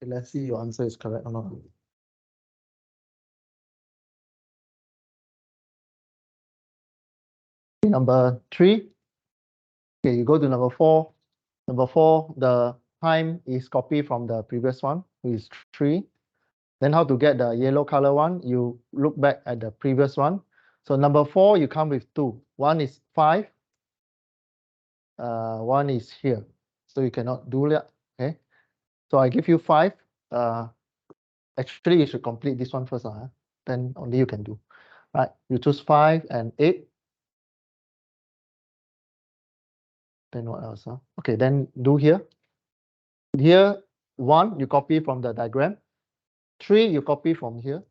Let's see your answer is correct or not. Number 3. Okay, you go to number 4. Number 4, the time is copied from the previous one, which is 3. Then how to get the yellow color one? You look back at the previous one. So number 4, you come with 2. One is 5. One is here. So you cannot do that. Okay. So I give you 5. Actually, you should complete this one first. Then only you can do. Right. You choose 5 and 8. Then what else? Okay, then do here. Here, 1, you copy from the diagram. 3, you copy from here.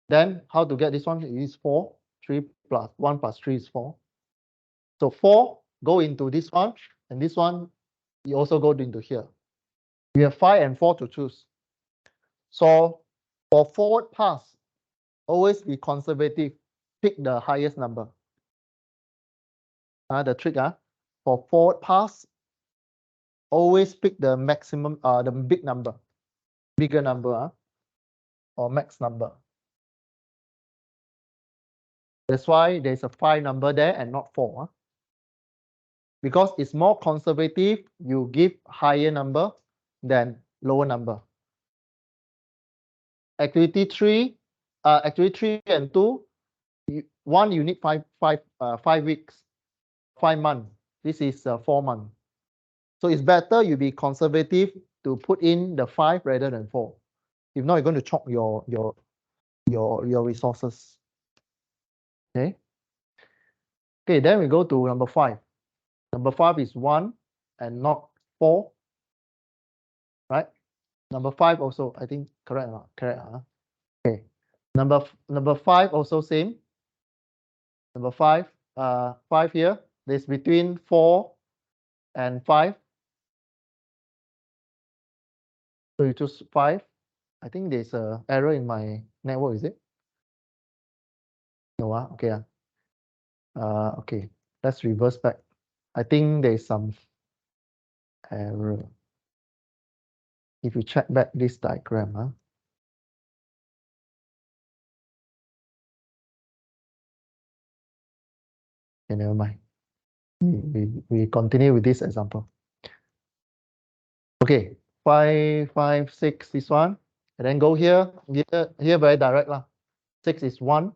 Then how to get this one? It is 4. 3 plus 1 plus 3 is 4. So 4 go into this one, and this one you also go into here. You have 5 and 4 to choose. So for forward pass, always be conservative. Pick the highest number. The trick for forward pass, always pick the maximum, the big number, bigger number, or max number. That's why there's a 5 number there and not 4. Because it's more conservative, you give higher number than lower number. Activity 3 and 2, 1 you need 5 weeks, 5 months. This is 4 months. So it's better you be conservative to put in the 5 rather than 4. If not, you're going to choke your resources. Okay. Okay, then we go to number 5. Number 5 is 1 and not 4. Right? Number 5 also, I think correct or not? Correct. Okay. Number 5 also same. Number 5, 5 here. There's between 4 and 5. So you choose 5. I think there's an error in my network, is it? No, okay. Okay, let's reverse back. I think there's some error. If you check back this diagram, okay, never mind. We continue with this example. Okay, 5, 5, 6, this one. And then go here. Here very direct. 6 is 1.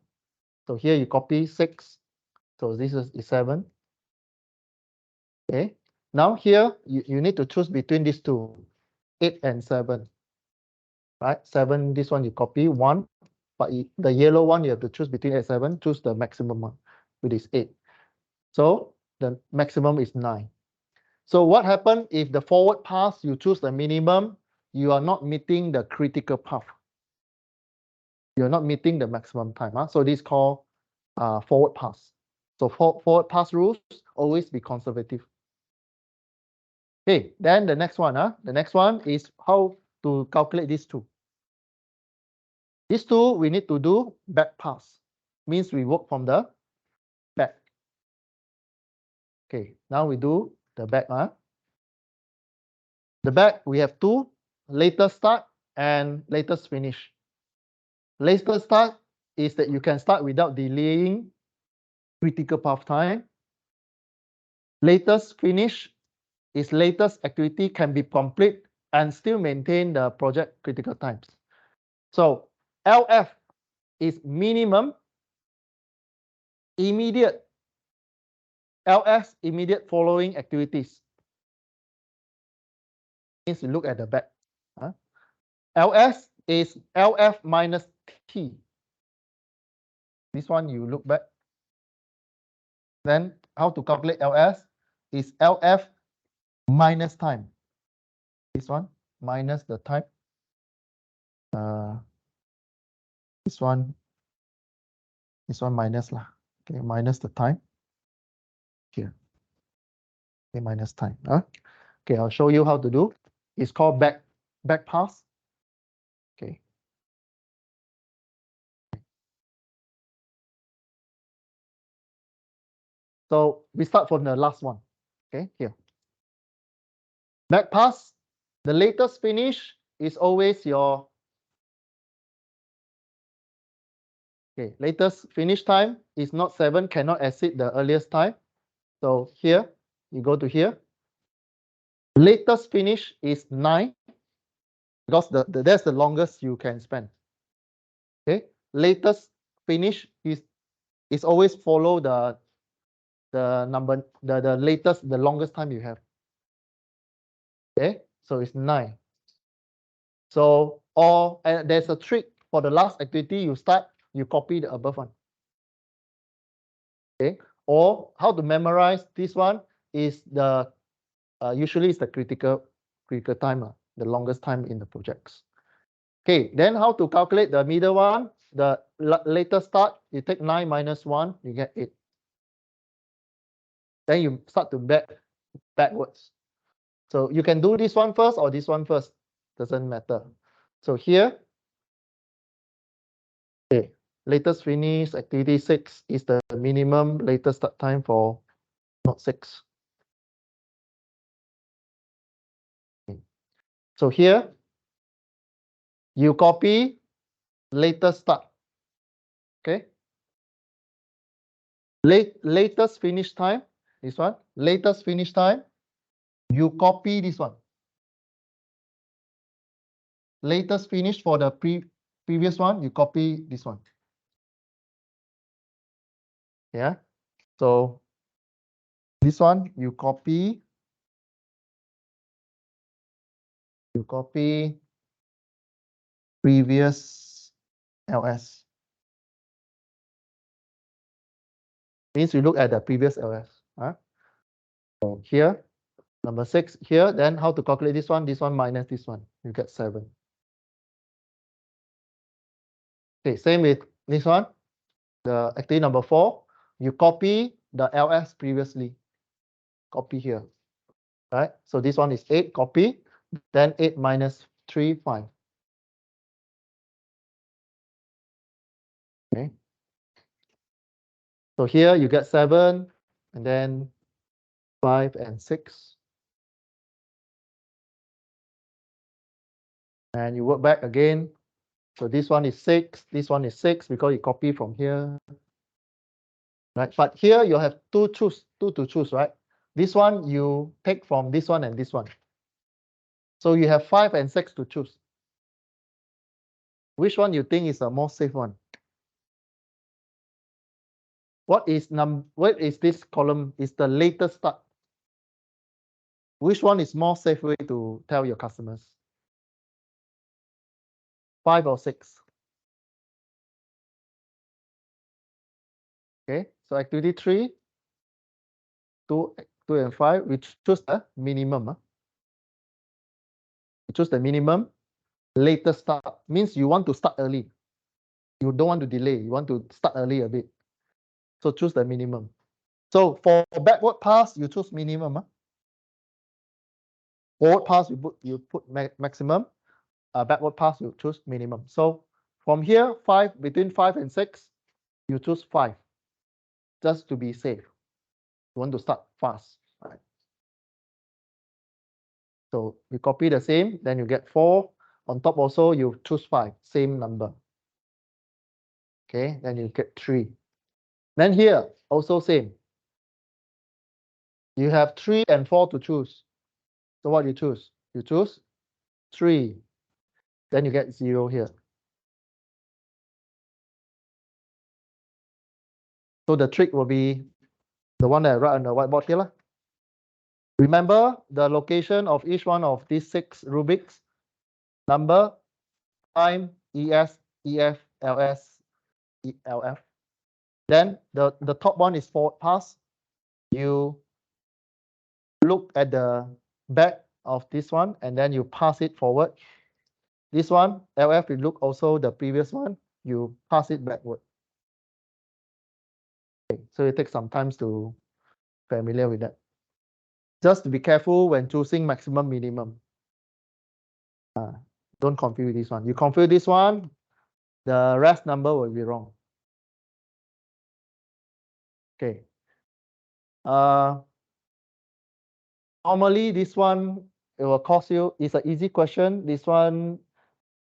So here you copy 6. So this is 7. Okay. Now here you need to choose between these two, 8 and 7. Right? 7, this one you copy 1. But the yellow one you have to choose between 8 and 7. Choose the maximum one, which is 8. So the maximum is 9. So what happens if the forward pass you choose the minimum, you are not meeting the critical path. You're not meeting the maximum time. So this is called forward pass. So forward pass rules, always be conservative. Okay, then the next one. The next one is how to calculate these two. These two we need to do back pass. Means we work from the back. Okay, now we do the back. The back we have 2, latest start and latest finish. Latest start is that you can start without delaying critical path time. Latest finish is latest activity can be complete and still maintain the project critical times. So LF is minimum immediate. LS immediate following activities. Means you look at the back. LS is LF minus T. This one you look back. Then how to calculate LS is LF minus time. This one minus the time. This one minus lah. Okay, minus the time. Here. Okay, minus time. Okay, I'll show you how to do. It's called back pass. Okay. So we start from the last one. Okay, here. Back pass The latest finish is always your latest finish time is not 7, cannot exceed the earliest time. So here, you go to here. Latest finish is 9 because that's the longest you can spend. Okay, latest finish is always follow the number, the latest, the longest time you have. Okay, so it's 9. So, or there's a trick for the last activity you start, you copy the above one. Okay, or how to memorize this one is the usually it's the critical time, the longest time in the projects. Okay, then how to calculate the middle one? The latest start, you take 9 minus 1, you get 8. Then you start to backwards. So you can do this one first or this one first, doesn't matter. So here, okay, latest finish activity 6 is the minimum latest start time for node 6. Okay. So here, you copy latest start. Okay. Latest finish time, this one, latest finish time, you copy this one. Latest finish for the previous one, you copy this one. Yeah. So this one, you copy previous LS. Means you look at the previous LS. So here, number 6 here, then how to calculate this one? This one minus this one, you get 7. Okay, same with this one. The activity number 4, you copy the LS previously. Copy here. Right? So this one is 8, copy. Then 8 minus 3, 5. Okay. So here you get 7, and then 5 and 6. And you work back again. So this one is 6, this one is 6 because you copy from here. Right? But here you have two to choose, right? This one you take from this one and this one. So you have 5 and 6 to choose. Which one you think is the most safe one? What is this column? Is the latest start. Which one is more safe way to tell your customers? 5 or 6? Okay, so activity 3, 2 and 5, we choose the minimum. We choose the minimum. Latest start means you want to start early. You don't want to delay. You want to start early a bit. So choose the minimum. So for backward pass, you choose minimum. Forward pass, you put maximum. Backward pass, you choose minimum. So from here, between 5 and 6, you choose 5, just to be safe. You want to start fast. Right? So you copy the same, then you get 4. On top also, you choose 5, same number. Okay, then you get 3. Then here, also same. You have 3 and 4 to choose. So what you choose? You choose 3. Then you get 0 here. So the trick will be the one that I write on the whiteboard here. Remember the location of each one of these 6 rubrics. Number, time, ES, EF, LS, ELF. Then the top one is forward pass. You look at the back of this one and then you pass it forward. This one, LF, you look also the previous one, you pass it backward. Okay, so it takes some time to familiar with that. Just to be careful when choosing maximum minimum. Don't confuse this one. You confuse this one, the rest number will be wrong. Okay. Normally this one it will cost you, it's an easy question. This one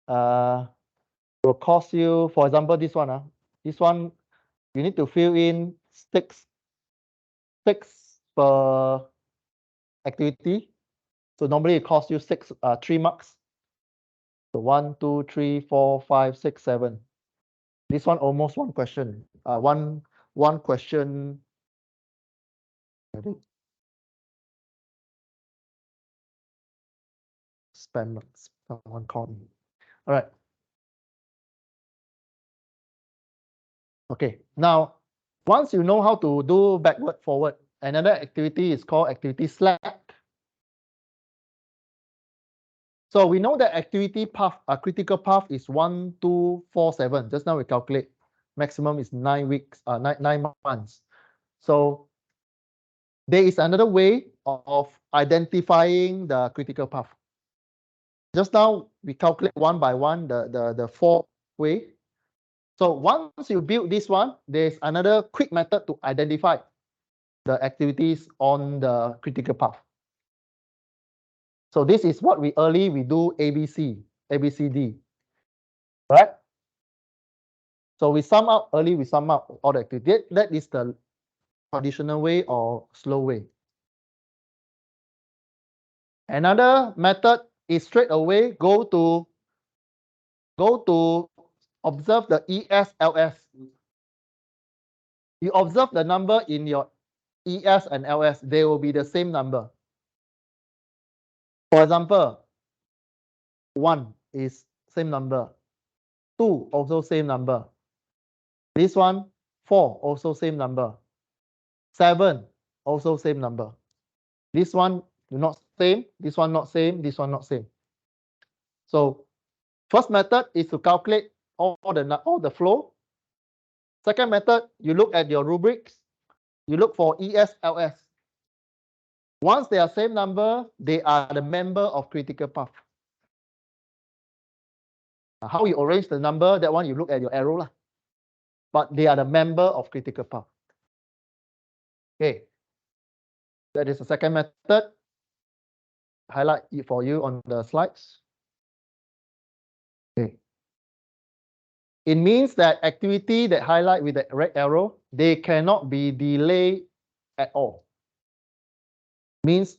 will cost you, for example, this one. This one, you need to fill in six per activity. So normally it costs you 3 marks. So 1, 2, 3, 4, 5, 6, 7. This one almost one question. One question. Spam one call. All right. Okay. Now, once you know how to do backward, forward, another activity is called activity slack. So we know that activity path, a critical path is 1, 2, 4, 7. Just now we calculate maximum is 9 weeks, 9 months. So there is another way of identifying the critical path. Just now we calculate one by one the 4 way. So once you build this one, there's another quick method to identify the activities on the critical path. So this is what we do ABCD, right? So we sum up all the activities. That is the traditional way or slow way. Another method is straight away go to observe the ES/LS. You observe the number in your ES and LS, they will be the same number. For example, 1 is same number, 2 also same number. This one, 4 also same number, 7 also same number. This one not same, this one not same, this one not same. So first method is to calculate all the flow. Second method, you look at your rubrics, you look for ES/LS. Once they are same number, they are the member of critical path. How you arrange the number, that one you look at your arrow lah. But they are the member of critical path. Okay, that is the second method. Highlight it for you on the slides. Okay. It means that activity that highlight with the red arrow, they cannot be delayed at all. Means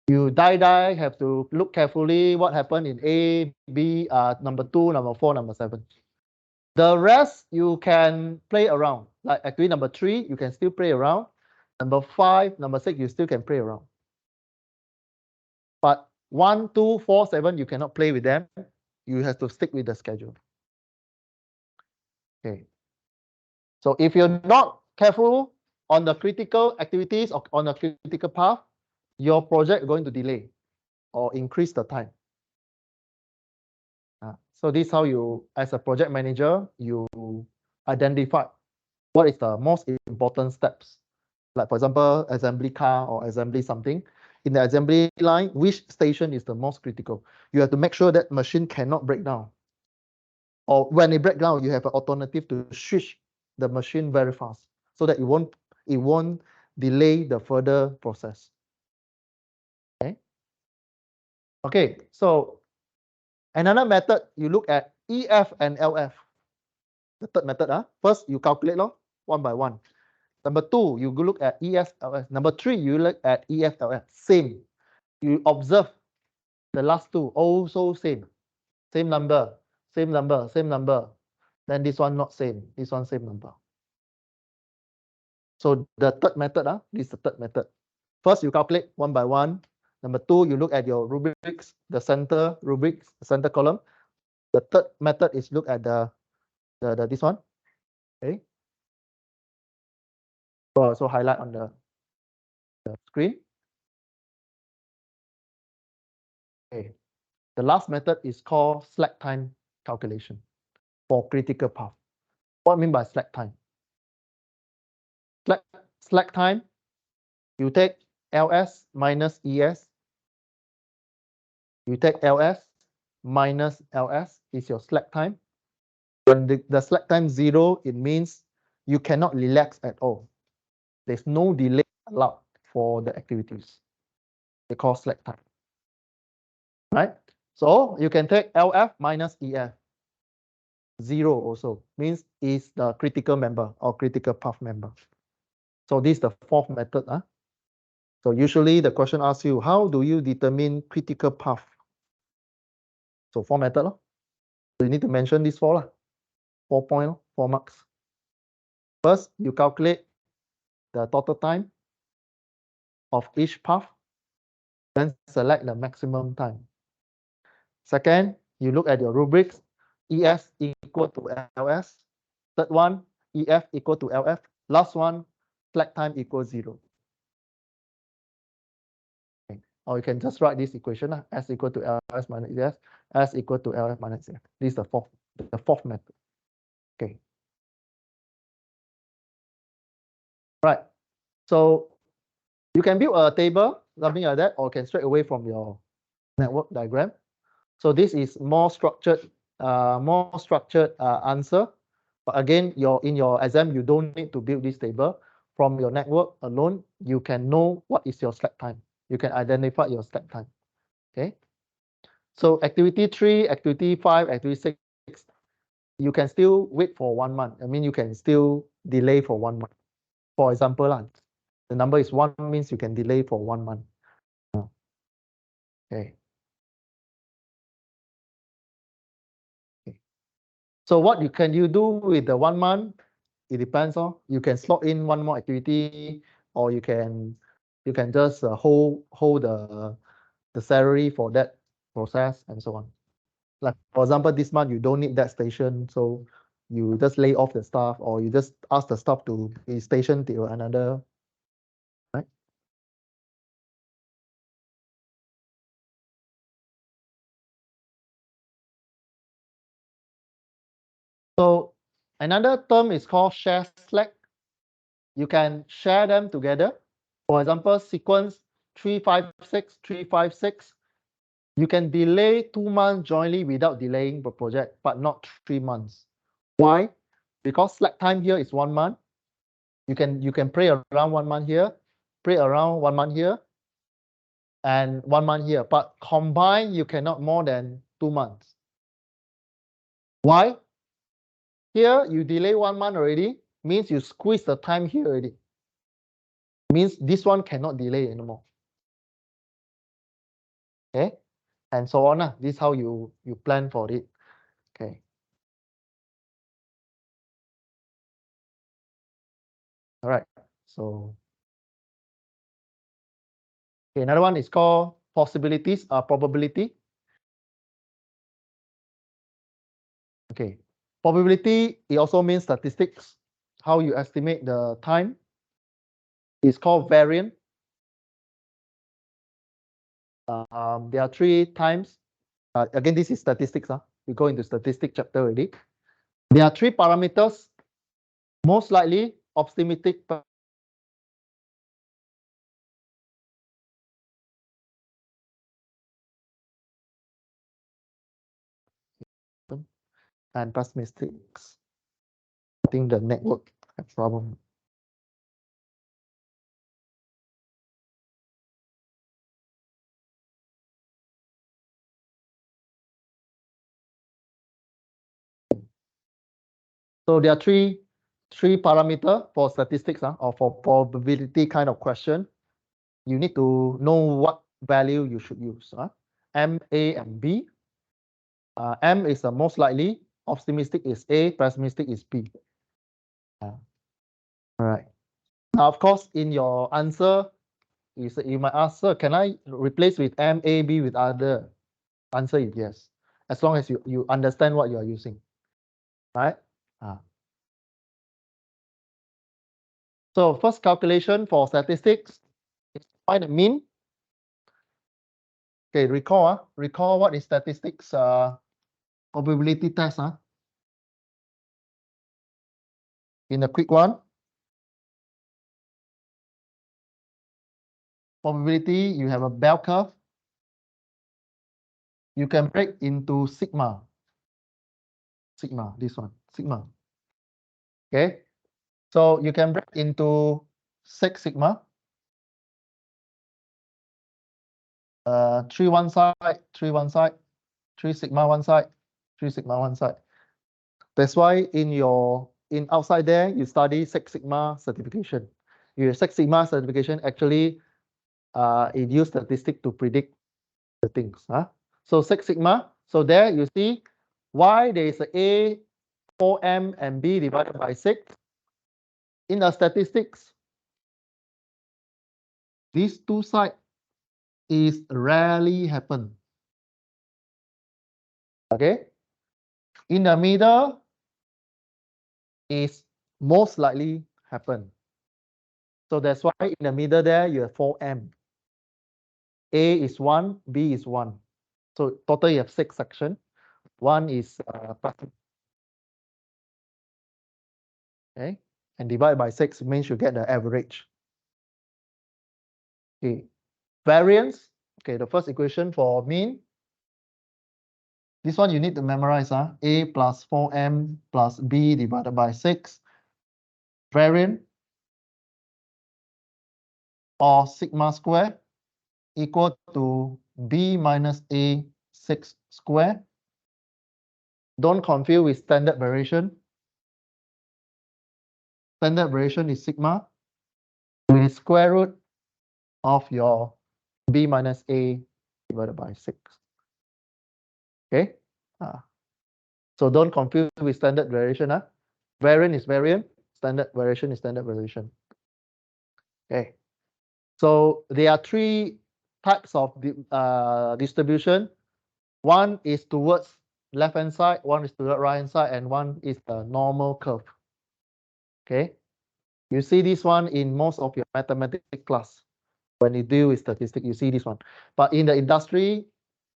you die have to look carefully what happened in A, B, number 2, number 4, number 7. The rest you can play around. Like activity number 3, you can still play around. Number 5, number 6, you still can play around. But 1, 2, 4, 7, you cannot play with them. You have to stick with the schedule. Okay. So if you're not careful on the critical activities or on a critical path, your project is going to delay or increase the time. So this is how you, as a project manager, you identify what is the most important steps. Like for example, assembly car or assembly something. In the assembly line, which station is the most critical? You have to make sure that machine cannot break down. Or when it breaks down, you have an alternative to switch the machine very fast so that it won't delay the further process. Okay, so another method, you look at EF and LF. The third method, first you calculate one by one. Number 2, you go look at ES, LS. Number 3, you look at EF, LS. Same. You observe the last two, also same. Same number, same number, same number. Then this one not same, this one same number. So the third method, this is the third method. First, you calculate one by one. Number 2, you look at your rubrics, the center rubrics, the center column. The third method is look at the this one. Okay. So highlight on the screen. Okay. The last method is called slack time calculation for critical path. What I mean by slack time? Slack time, you take LS minus ES. You take LS minus LS is your slack time. When the slack time 0, it means you cannot relax at all. There's no delay allowed for the activities. They call slack time. right? So you can take LF minus EF. 0 also means is the critical member or critical path member. So this is the fourth method. So usually the question asks you, how do you determine critical path? So 4 method. So you need to mention these 4. 4 point, 4 marks. First, you calculate the total time of each path, then select the maximum time. Second, you look at your rubrics, ES equal to LS. Third one, EF equal to LF. Last one, slack time equals 0. Okay. Or you can just write this equation, S equal to LS minus ES, S equal to LF minus EF. This is the fourth method. Okay. Right. So you can build a table, something like that, or you can straight away from your network diagram. So this is more structured answer. But again, in your exam, you don't need to build this table. From your network alone, you can know what is your slack time. You can identify your slack time. Okay. So activity 3, activity 5, activity 6, you can still wait for 1 month. I mean, you can still delay for 1 month. For example, the number is 1 means you can delay for 1 month. Okay. So what can you do with the 1 month? It depends on. You can slot in one more activity, or you can just hold the salary for that process and so on. Like for example, this month you don't need that station, so you just lay off the staff, or you just ask the staff to be stationed till another, right? So another term is called share slack. You can share them together. For example, sequence 356, 356. You can delay 2 months jointly without delaying the project, but not 3 months. Why? Because slack time here is 1 month. You can play around 1 month here, play around 1 month here, and 1 month here. But combined, you cannot more than 2 months. Why? Here you delay 1 month already, means you squeeze the time here already. Means this one cannot delay anymore. Okay, and so on. This is how you plan for it. Okay. All right. So okay, another one is called possibilities, probability. Okay, probability, it also means statistics. How you estimate the time is called variant. There are 3 times. Again, this is statistics. We go into statistic chapter already. There are 3 parameters. Most likely, optimistic and pessimistic. I think the network has problem. So there are three parameters for statistics, or for probability kind of question. You need to know what value you should use. M, A, and B. M is the most likely, optimistic is A, pessimistic is B. All right. Now, of course, in your answer, you might ask, sir, can I replace with M, A, B with other? Answer is yes, as long as you understand what you are using, right? So first calculation for statistics is find the mean. Okay, recall what is statistics probability test. In a quick one, probability, you have a bell curve. You can break into sigma. This one, sigma. Okay, so you can break into 6 sigma. 3 one side, 3 one side, 3 sigma one side, 3 sigma one side. That's why in outside there, you study Six Sigma certification. Your Six Sigma certification actually it use statistics to predict the things. So Six Sigma, so there you see why there is a 4m and b divided by 6. In the statistics, these two sides is rarely happen. Okay, in the middle is most likely happen. So that's why in the middle there you have 4m. A is 1, B is 1. So total you have 6 sections. One is okay, and divide by 6 means you get the average. Okay, variance. Okay, the first equation for mean. This one you need to memorize. A plus 4m plus B divided by 6. Variance or sigma square equal to B minus A 6 square. Don't confuse with standard variation. Standard variation is sigma with square root of your B minus A divided by 6. Okay. So don't confuse with standard variation. Variant is variant. Standard variation is standard variation. Okay. So there are 3 types of distribution. One is towards left-hand side, one is to the right-hand side, and one is the normal curve. Okay. You see this one in most of your mathematics class. When you deal with statistics, you see this one. But in the industry,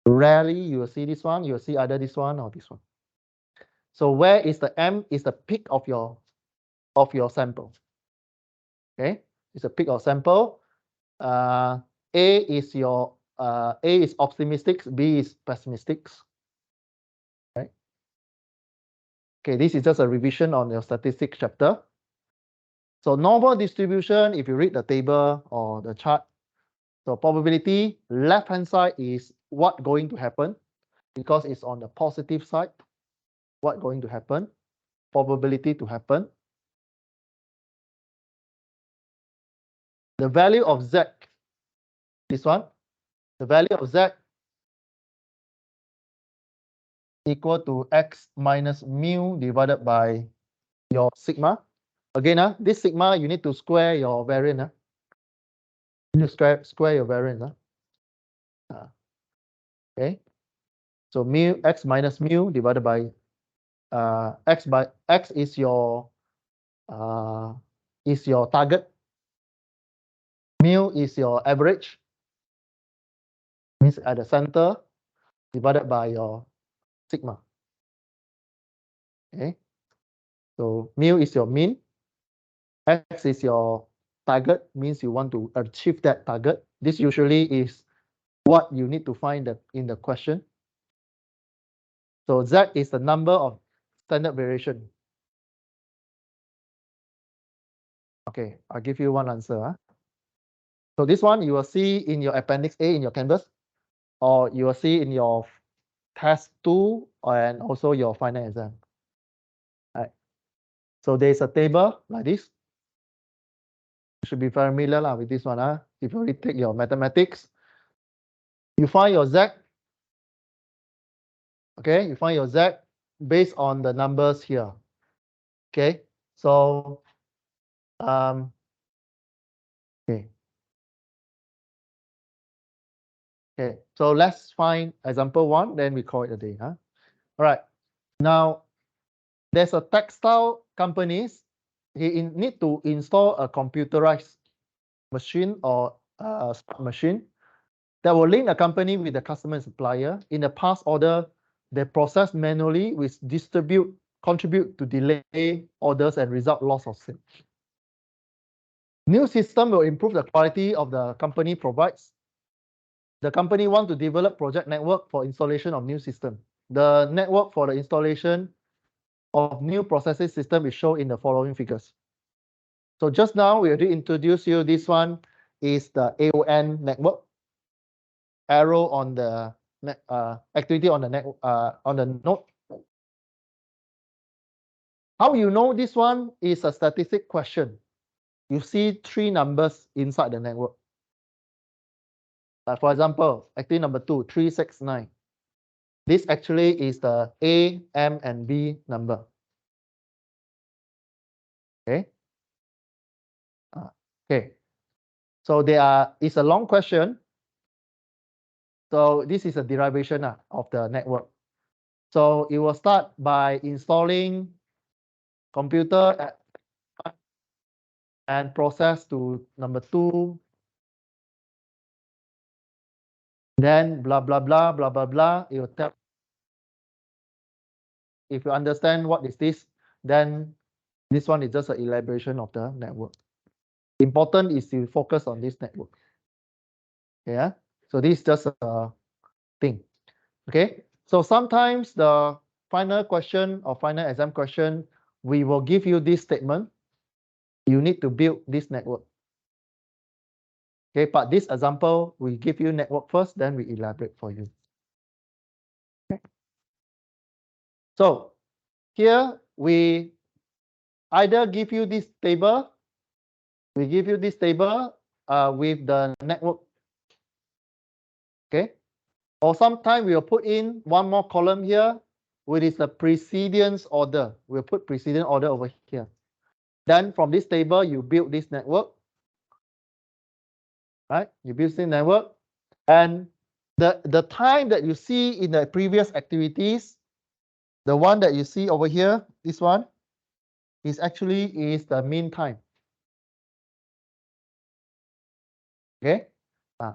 rarely you will see this one. You will see either this one or this one. So where is the M is the peak of your sample. Okay, it's a peak of sample. A is your A is optimistic, B is pessimistic. Right. Okay, this is just a revision on your statistics chapter. So normal distribution, if you read the table or the chart, so probability left-hand side is what going to happen because it's on the positive side. What going to happen? Probability to happen. The value of Z, this one, the value of Z equal to X minus mu divided by your sigma. Again, this sigma, you need to square your variance. You need to square your variance. Okay. So mu X minus mu divided by X is your target. Mu is your average. Means at the center divided by your sigma. Okay. So mu is your mean. X is your target, means you want to achieve that target. This usually is what you need to find in the question. So Z is the number of standard variation. Okay, I'll give you one answer. So this one you will see in your appendix A in your canvas, or you will see in your test 2 and also your final exam. Right. So there's a table like this. You should be familiar with this one. If you already take your mathematics, you find your Z. Okay, you find your Z based on the numbers here. Okay, so okay. Okay, so let's find example 1, then we call it a day. All right. Now, there's a textile companies. He need to install a computerized machine or a smart machine that will link a company with the customer and supplier. In the past order, they process manually, which contribute to delay orders and result loss of sales. New system will improve the quality of the company provides. The company want to develop project network for installation of new system. The network for the installation of new processing system is shown in the following figures. So just now we already introduced you. This one is the AON network. arrow on the activity on the on the node. How you know this one is a statistic question? You see three numbers inside the network. For example, activity number 2, 369. This actually is the A, M, and B number. Okay. Okay. So it's a long question. So this is a derivation of the network. So it will start by installing computer and process to number 2. Then blah, blah, blah, blah, blah, blah. It will tell. If you understand what is this, then this one is just an elaboration of the network. Important is to focus on this network. Yeah. So this is just a thing. Okay. So sometimes the final question or final exam question, we will give you this statement. You need to build this network. Okay, but this example, we give you network first, then we elaborate for you. Okay. So here we either give you this table, with the network. Okay. Or sometimes we'll put in one more column here, which is the precedence order. We'll put precedence order over here. Then from this table, you build this network. Right? You build this network. And the time that you see in the previous activities, the one that you see over here, this one, is the mean time. Okay.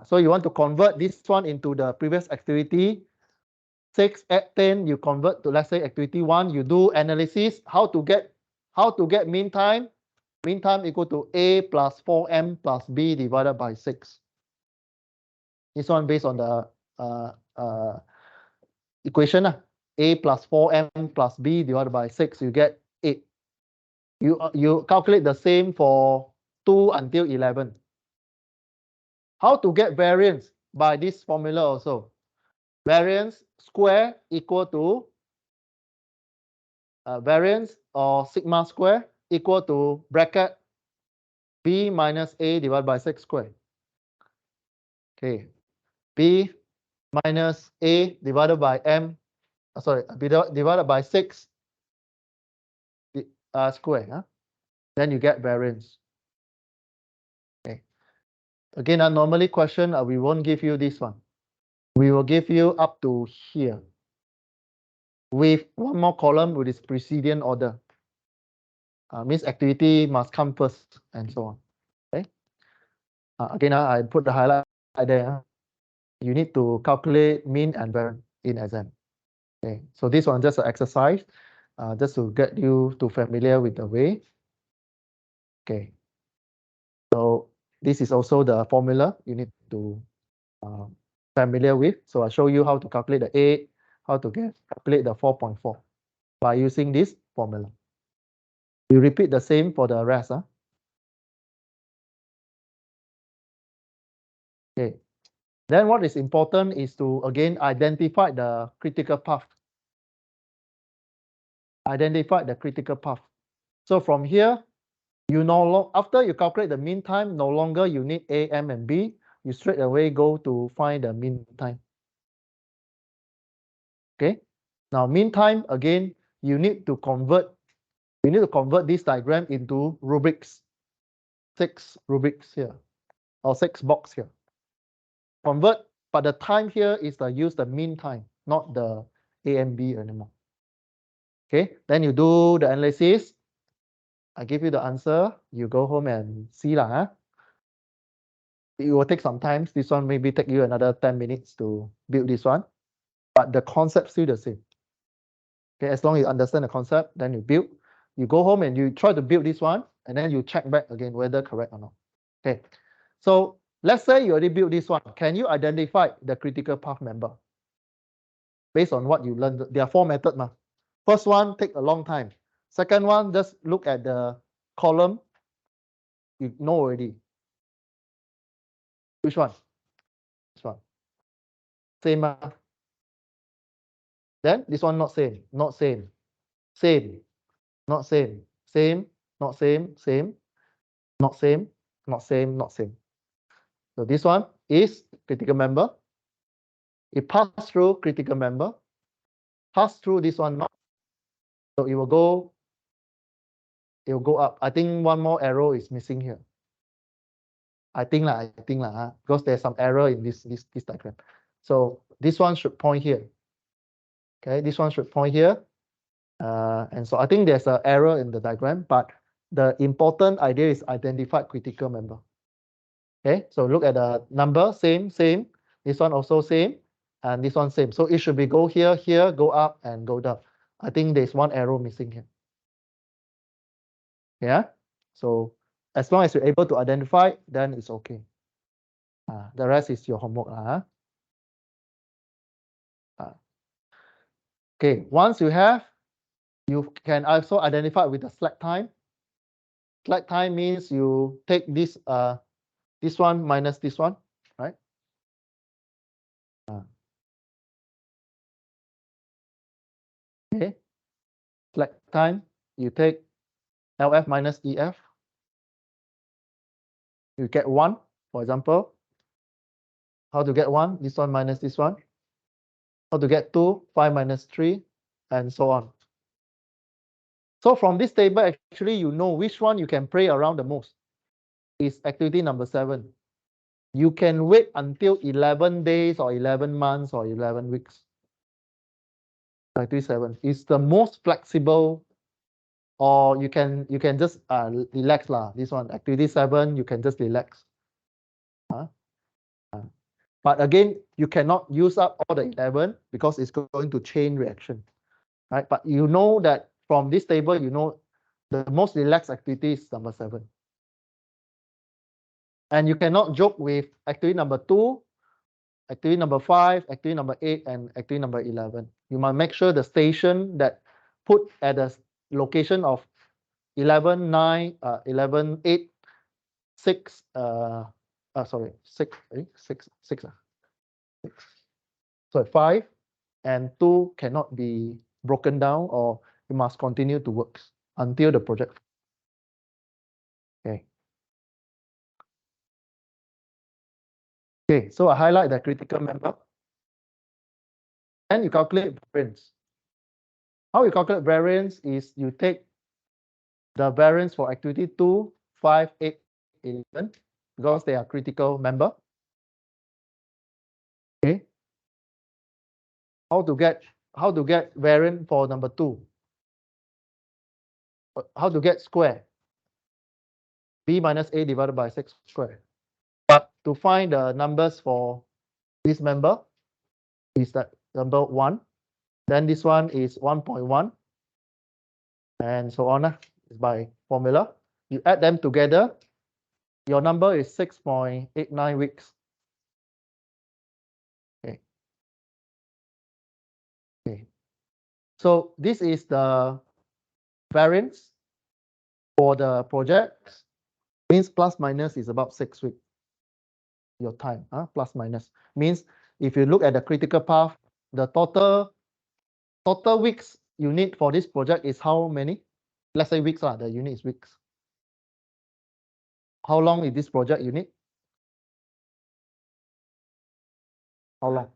So you want to convert this one into the previous activity. 6, 8, 10, you convert to, let's say, activity 1. You do analysis. How to get mean time? Mean time equal to A plus 4M plus B divided by 6. This one based on the equation. A plus 4M plus B divided by 6, you get 8. You calculate the same for 2 until 11. How to get variance? By this formula also. Variance square equal to variance or sigma square equal to bracket B minus A divided by 6 square. Okay. B minus A divided by M, divided by 6 square. Then you get variance. Okay. Again, normally question, we won't give you this one. We will give you up to here with one more column with its precedence order. Means activity must come first and so on. Okay. Again, I put the highlight there. You need to calculate mean and variance in exam. Okay. So this one just an exercise, just to get you to familiar with the way. Okay. So this is also the formula you need to familiar with. So I'll show you how to calculate the 8, how to calculate the 4.4 by using this formula. You repeat the same for the rest. Okay. Then what is important is to, again, identify the critical path. Identify the critical path. So from here, after you calculate the mean time, no longer you need A, M, and B. You straight away go to find the mean time. Okay. Now mean time, again, you need to convert this diagram into rubrics. 6 rubrics here, or 6 box here. Convert, but the time here is use the mean time, not the A and B anymore. Okay, then you do the analysis. I give you the answer. You go home and see lah. It will take some time. This one maybe take you another 10 minutes to build this one, but the concept still the same. Okay, as long as you understand the concept, then you build. You go home and you try to build this one, and then you check back again whether correct or not. Okay, so let's say you already built this one. Can you identify the critical path member? Based on what you learned, there are 4 methods. First one take a long time. Second one, just look at the column. You know already. Which one? This one. Same. Then this one not same, not same, same, not same, same, not same, same, not same, not same, not same. So this one is critical member. It passed through critical member, pass through this one not. So it will go up. I think one more arrow is missing here. I think because there's some error in this diagram. So this one should point here. Okay, this one should point here. And so I think there's an error in the diagram, but the important idea is identify critical member. Okay, so look at the number, same. This one also same, and this one same. So it should be go here, go up, and go down. I think there's one arrow missing here. Yeah, so as long as you're able to identify, then it's okay. The rest is your homework. Okay, once you have, you can also identify with the slack time. Slack time means you take this one minus this one, right? Okay. Slack time, you take LF minus EF. You get 1, for example. How to get 1? This one minus this one. How to get 2? 5 minus 3, and so on. So from this table, actually, you know which one you can play around the most. Is activity number 7. You can wait until 11 days or 11 months or 11 weeks. Activity 7 is the most flexible, or you can just relax lah. This one, activity 7, you can just relax. But again, you cannot use up all the 11 because it's going to chain reaction, right? But you know that from this table, you know the most relaxed activity is number 7. And you cannot joke with activity number 2, activity number 5, activity number 8, and activity number 11. You must make sure the station that put at the location of 11, 9, 11, 8, 6, 6. So 5 and 2 cannot be broken down, or you must continue to work until the project. Okay. Okay, so I highlight the critical member. And you calculate variance. How you calculate variance is you take the variance for activity 2, 5, 8, 11, because they are critical member. Okay. How to get variance for number 2? How to get square? B minus A divided by 6 square. But to find the numbers for this member is that number 1. Then this one is 1.1, and so on. Is by formula. You add them together, your number is 6.89 weeks. Okay. Okay. So this is the variance for the projects. Means plus minus is about 6 weeks. Your time, plus minus means if you look at the critical path, the total weeks you need for this project is how many? Let's say weeks, the unit is weeks. How long is this project you need? How long?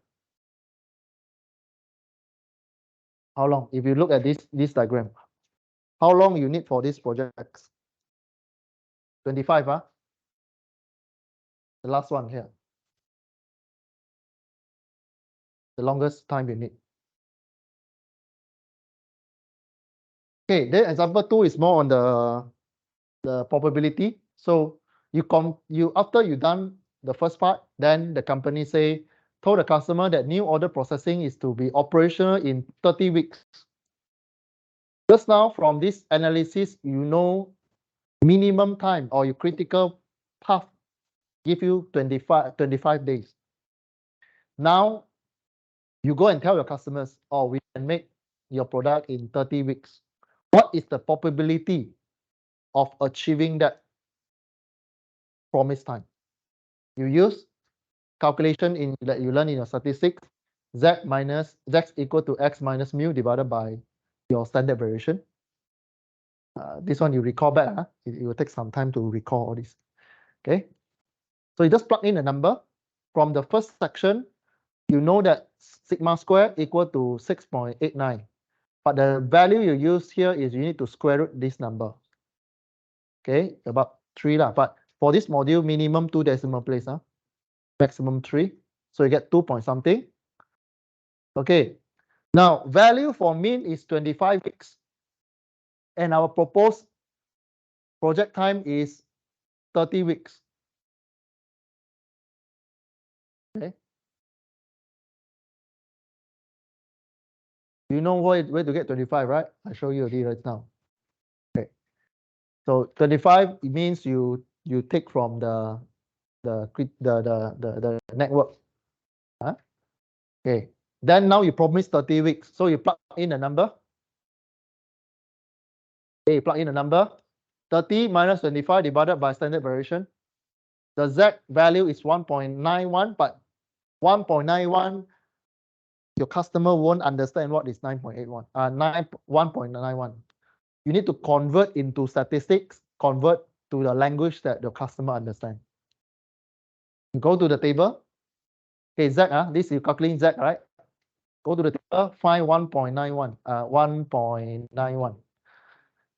How long? If you look at this diagram, how long you need for this project? 25, the last one here. The longest time you need. Okay, then example 2 is more on the probability. So you after you done the first part, then the company told the customer that new order processing is to be operational in 30 weeks. Just now from this analysis, you know minimum time or your critical path give you 25 days. Now you go and tell your customers, oh, we can make your product in 30 weeks. What is the probability of achieving that promised time? You use calculation that you learn in your statistics. z equal to x minus mu divided by your standard variation. This one you recall back. It will take some time to recall all this. Okay. So you just plug in a number from the first section. You know that sigma squared equal to 6.89. But the value you use here is you need to square root this number. Okay, about 3 lah. But for this module, minimum 2 decimal place, maximum 3. So you get 2 point something. Okay. Now value for mean is 25 weeks. And our proposed project time is 30 weeks. Okay. You know where to get 25, right? I show you already right now. Okay. So 25 it means you take from the network. Okay. Then now you promise 30 weeks. So you plug in a number. Okay, plug in a number. 30 minus 25 divided by standard variation. The Z value is 1.91, but 1.91, your customer won't understand what is 9.81, 1.91. You need to convert into statistics, convert to the language that the customer understands. Go to the table. Okay, Z, this you calculating Z, right? Go to the table, find 1.91, 1.91.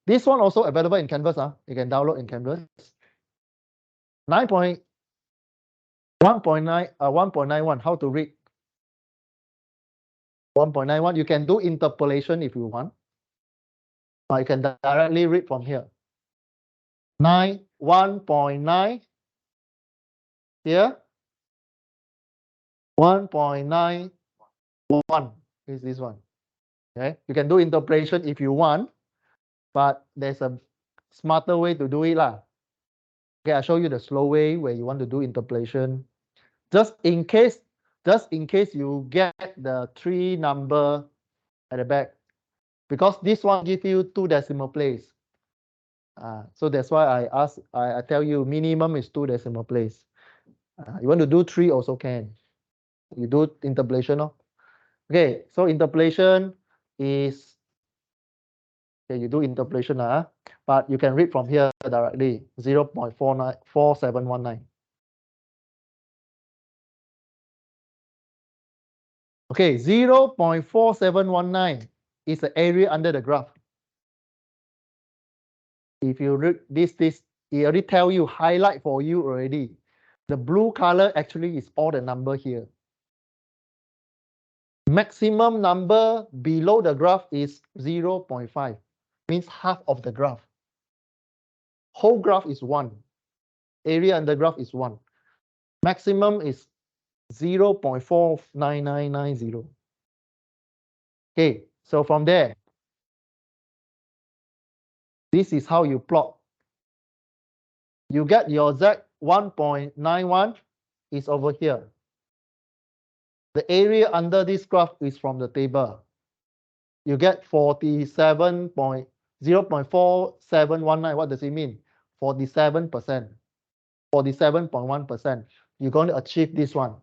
This one also available in Canvas. You can download in Canvas. 1.91. How to read? 1.91. You can do interpolation if you want. Or you can directly read from here. 1.9 here. 1.91 is this one. Okay. You can do interpolation if you want, but there's a smarter way to do it lah. Okay, I'll show you the slow way where you want to do interpolation. Just in case you get the 3 number at the back, because this one give you 2 decimal place. So that's why I tell you minimum is 2 decimal place. You want to do 3 also can. You do interpolation. Okay, so interpolation is, okay, you do interpolation, but you can read from here directly, 0.4719. Okay, 0.4719 is the area under the graph. If you read this, it already tell you, highlight for you already. The blue color actually is all the number here. Maximum number below the graph is 0.5, means half of the graph. Whole graph is 1. Area under graph is 1. Maximum is 0.49990. Okay, so from there, this is how you plot. You get your Z 1.91 is over here. The area under this graph is from the table. You get 0.4719. What does it mean? 47%. 47.1%. You're going to achieve this one.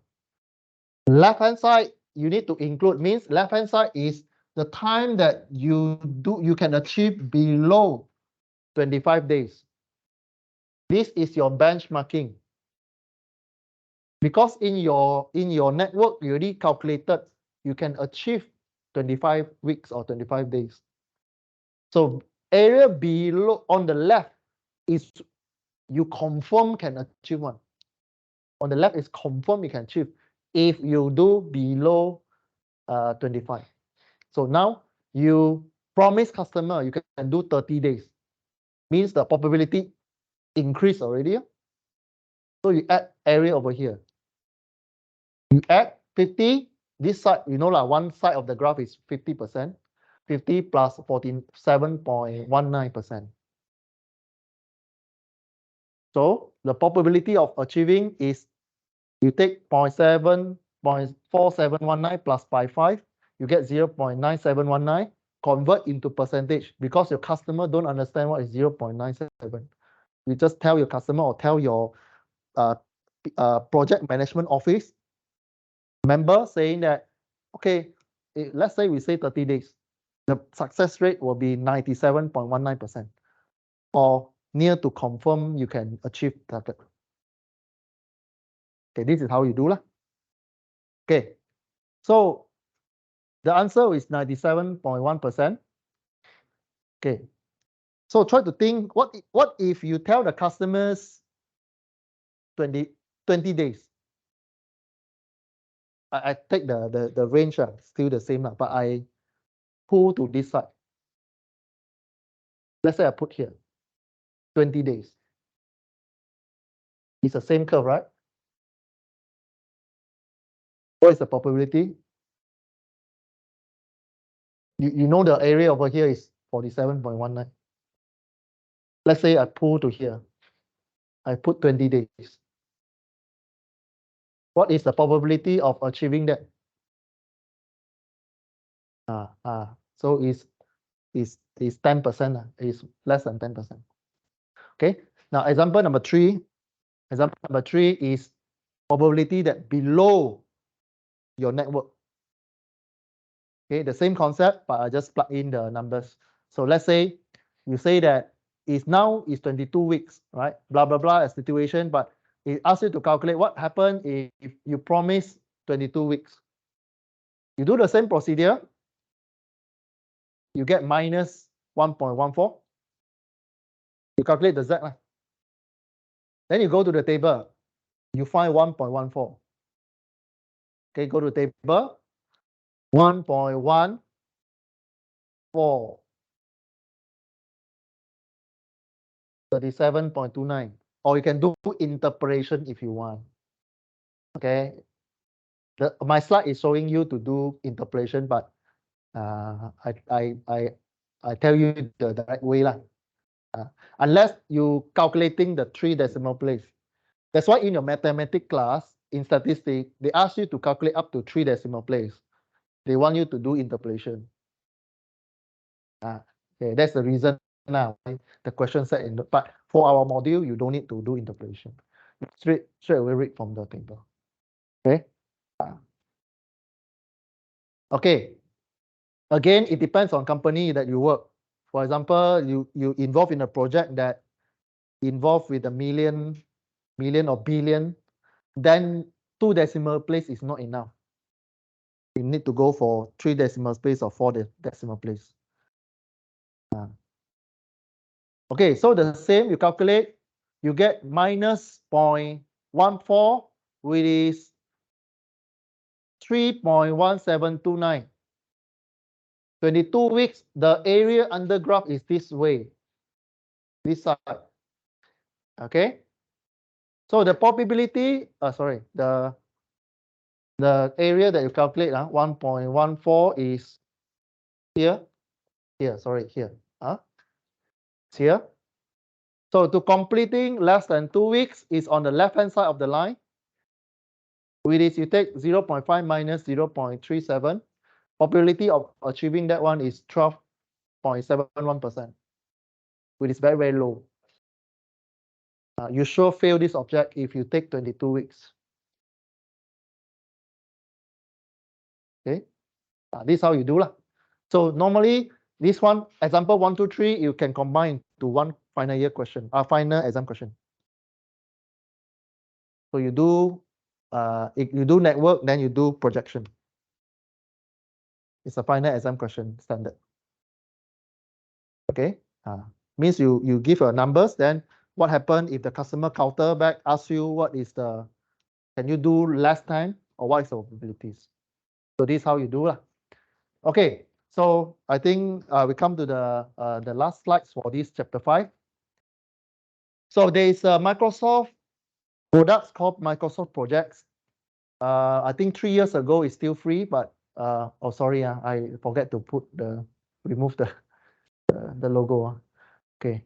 Left-hand side, you need to include, means left-hand side is the time that you can achieve below 25 days. This is your benchmarking. Because in your network, you already calculated you can achieve 25 weeks or 25 days. So area below on the left is you confirm can achieve one. On the left is confirm you can achieve if you do below 25. So now you promise customer you can do 30 days. Means the probability increase already. So you add area over here. You add 50. This side, you know, one side of the graph is 50%. 50 plus 47.19%. So the probability of achieving is you take 0.4719 plus 0.5, you get 0.9719. Convert into percentage because your customer don't understand what is 0.97. You just tell your customer or tell your project management office member saying that okay, let's say we say 30 days, the success rate will be 97.19%, or near to confirm you can achieve target. Okay, this is how you do lah. Okay, so the answer is 97.1%. Okay, so try to think, what if you tell the customers 20 days? I take the range, still the same, but I pull to this side. Let's say I put here 20 days. It's the same curve, right? What is the probability? You know the area over here is 47.19. Let's say I pull to here. I put 20 days. What is the probability of achieving that? So it's 10%. It's less than 10%. Okay. Now example number 3. Example number 3 is probability that below your network. Okay, the same concept, but I just plug in the numbers. So let's say you say that now is 22 weeks, right? Blah blah blah, a situation, but it asks you to calculate what happened if you promise 22 weeks. You do the same procedure, you get minus 1.14. You calculate the Z. Then you go to the table, you find 1.14. Okay, go to the table, 1.14. 37.29, or you can do interpolation if you want. Okay, my slide is showing you to do interpolation, but I tell you the right way lah. Unless you calculating the 3 decimal place. That's why in your mathematics class, in statistics, they ask you to calculate up to 3 decimal place. They want you to do interpolation. Okay, that's the reason now the question set in the, but for our module, you don't need to do interpolation. Straight away read from the table. Okay. Okay. Again, it depends on company that you work. For example, you involve in a project that involved with a million or billion, then 2 decimal place is not enough. You need to go for 3 decimal place or 4 decimal place. Okay, so the same, you calculate, you get minus 0.14, which is 3.1729. 22 weeks, the area under graph is this way, this side. Okay, so the probability, the area that you calculate, 1.14 is here, here. It's here. So to completing less than 2 weeks is on the left-hand side of the line. With this, you take 0.5 minus 0.37. Probability of achieving that one is 12.71%, which is very, very low. You sure fail this object if you take 22 weeks. Okay, this is how you do lah. So normally this one, example 1, 2, 3, you can combine to one final year question, final exam question. So you do, if you do network, then you do projection. It's a final exam question standard. Okay, means you give your numbers, then what happens if the customer counter back, asks you what is the, can you do less time, or what is the probabilities? So this is how you do lah. Okay, so I think we come to the last slides for this chapter 5. So there is a Microsoft products called Microsoft Projects. I think 3 years ago it's still free, but oh sorry, I forget to remove the logo. Okay,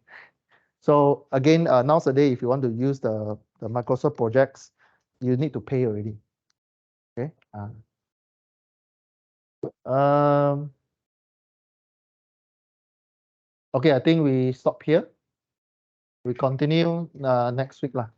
so again, nowadays if you want to use the Microsoft Projects, you need to pay already. Okay. Okay, I think we stop here. We continue next week lah.